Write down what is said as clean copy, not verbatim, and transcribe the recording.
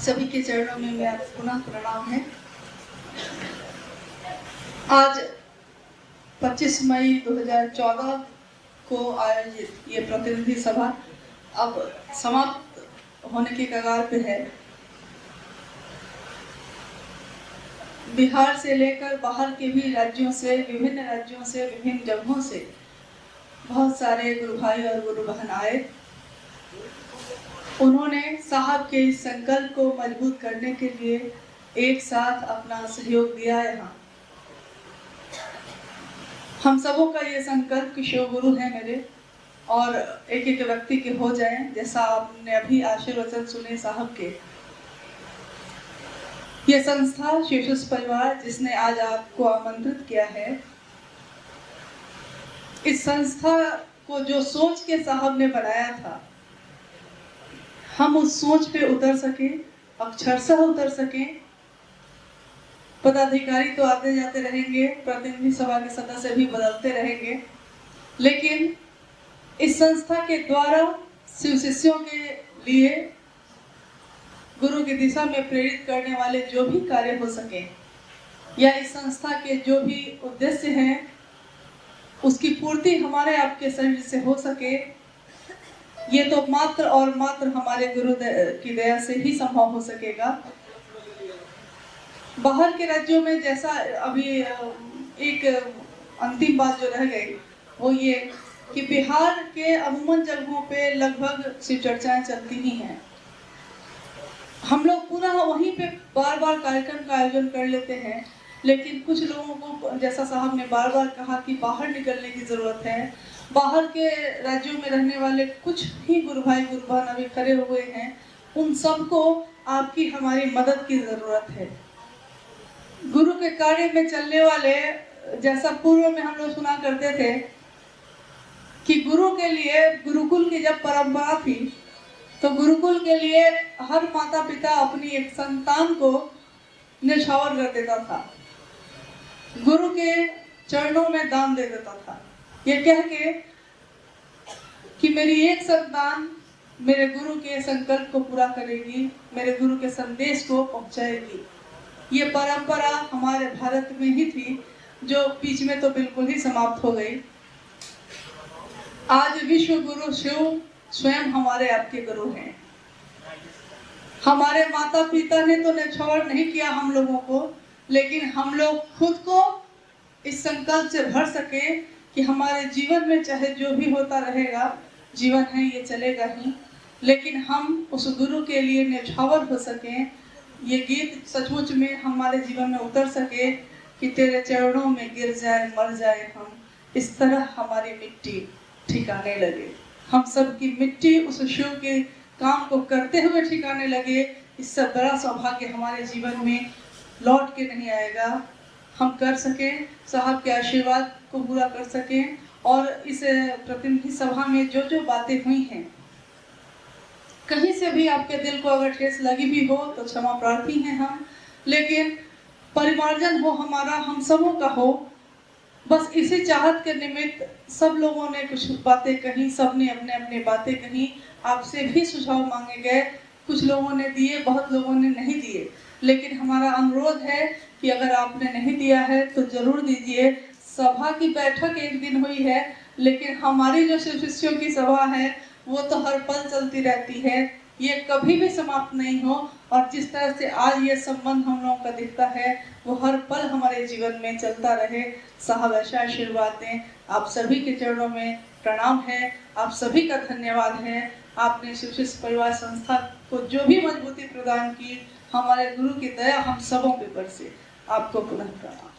सभी के चरणों में मेरा पुनः प्रणाम है। आज 25 मई 2014 को आयोजित ये प्रतिनिधि सभा अब समाप्त होने के कगार पे है। बिहार से लेकर बाहर के भी राज्यों से, विभिन्न राज्यों से, विभिन्न जगहों से बहुत सारे गुरु भाई और गुरु बहन आए। उन्होंने साहब के इस संकल्प को मजबूत करने के लिए एक साथ अपना सहयोग दिया। यहाँ हम सबों का ये संकल्प कि शिव गुरु है मेरे और एक एक व्यक्ति के हो जाएं, जैसा आपने अभी आशीर्वचन सुने साहब के। ये संस्था शिव परिवार जिसने आज आपको आमंत्रित किया है, इस संस्था को जो सोच के साहब ने बनाया था, हम उस सोच पे उतर सके, अक्षरशः उतर सके। पदाधिकारी तो आते जाते रहेंगे, प्रतिनिधि सभा के सदस्य भी बदलते रहेंगे, लेकिन इस संस्था के द्वारा शिव शिष्यों के लिए गुरु की दिशा में प्रेरित करने वाले जो भी कार्य हो सके या इस संस्था के जो भी उद्देश्य हैं, उसकी पूर्ति हमारे आपके शरीर से हो सके, ये तो मात्र और मात्र हमारे गुरु की दया से ही संभव हो सकेगा। बाहर के राज्यों में जैसा अभी एक अंतिम बात जो रह गई वो ये कि बिहार के अमूमन जगहों पे लगभग शिव चर्चाएं चलती ही हैं। हम लोग पुनः वहीं पे बार बार कार्यक्रम का आयोजन कर लेते हैं, लेकिन कुछ लोगों को, जैसा साहब ने बार बार कहा, कि बाहर निकलने की जरूरत है। बाहर के राज्यों में रहने वाले कुछ ही गुरु भाई गुरु बहन अभी खड़े हुए हैं, उन सबको आपकी हमारी मदद की जरूरत है। गुरु के कार्य में चलने वाले, जैसा पूर्व में हम लोग सुना करते थे कि गुरु के लिए गुरुकुल की जब परंपरा थी तो गुरुकुल के लिए हर माता पिता अपनी एक संतान को न्यौछावर कर देता था, गुरु के चरणों में दान दे देता था, ये कह के कि मेरी एक संतान मेरे गुरु के संकल्प को पूरा करेगी, मेरे गुरु के संदेश को पहुंचाएगी। ये परंपरा हमारे भारत में ही थी, जो बीच में तो बिल्कुल ही समाप्त हो गई। आज विश्व गुरु शिव स्वयं हमारे आपके गुरु हैं। हमारे माता पिता ने तो न्यौछावर नहीं किया हम लोगों को, लेकिन हम लोग खुद को इस संकल्प से भर सके कि हमारे जीवन में चाहे जो भी होता रहेगा, जीवन है ये चलेगा ही, लेकिन हम उस गुरु के लिए न्यौछावर हो सकें। ये गीत सचमुच में हमारे जीवन में उतर सके कि तेरे चरणों में गिर जाए मर जाए हम, इस तरह हमारी मिट्टी ठिकाने लगे, हम सब की मिट्टी उस शिव के काम को करते हुए ठिकाने लगे। इससे बड़ा सौभाग्य हमारे जीवन में लौट के नहीं आएगा। हम कर सकें, साहब के आशीर्वाद को पूरा कर सकें, और इस प्रतिनिधि सभा में जो जो बातें हुई हैं, कहीं से भी आपके दिल को अगर ठेस लगी भी हो तो क्षमा प्रार्थी हैं हम, लेकिन परिमार्जन हो हमारा, हम सबों का हो। बस इसी चाहत के निमित्त सब लोगों ने कुछ बातें कही, सबने अपने अपने बातें कही, आपसे भी सुझाव मांगे गए, कुछ लोगों ने दिए, बहुत लोगों ने नहीं दिए, लेकिन हमारा अनुरोध है कि अगर आपने नहीं दिया है तो जरूर दीजिए। सभा की बैठक एक दिन हुई है, लेकिन हमारी जो शिव शिष्यों की सभा है वो तो हर पल चलती रहती है, ये कभी भी समाप्त नहीं हो। और जिस तरह से आज ये संबंध हम लोगों का दिखता है वो हर पल हमारे जीवन में चलता रहे। साहब ऐसा आशीर्वाद दें। आप सभी के चरणों में प्रणाम है, आप सभी का धन्यवाद है। आपने शिव परिवार संस्था को जो भी मजबूती प्रदान की, हमारे गुरु की दया हम सबों पे बरसे। आपको पुनः प्रणाम।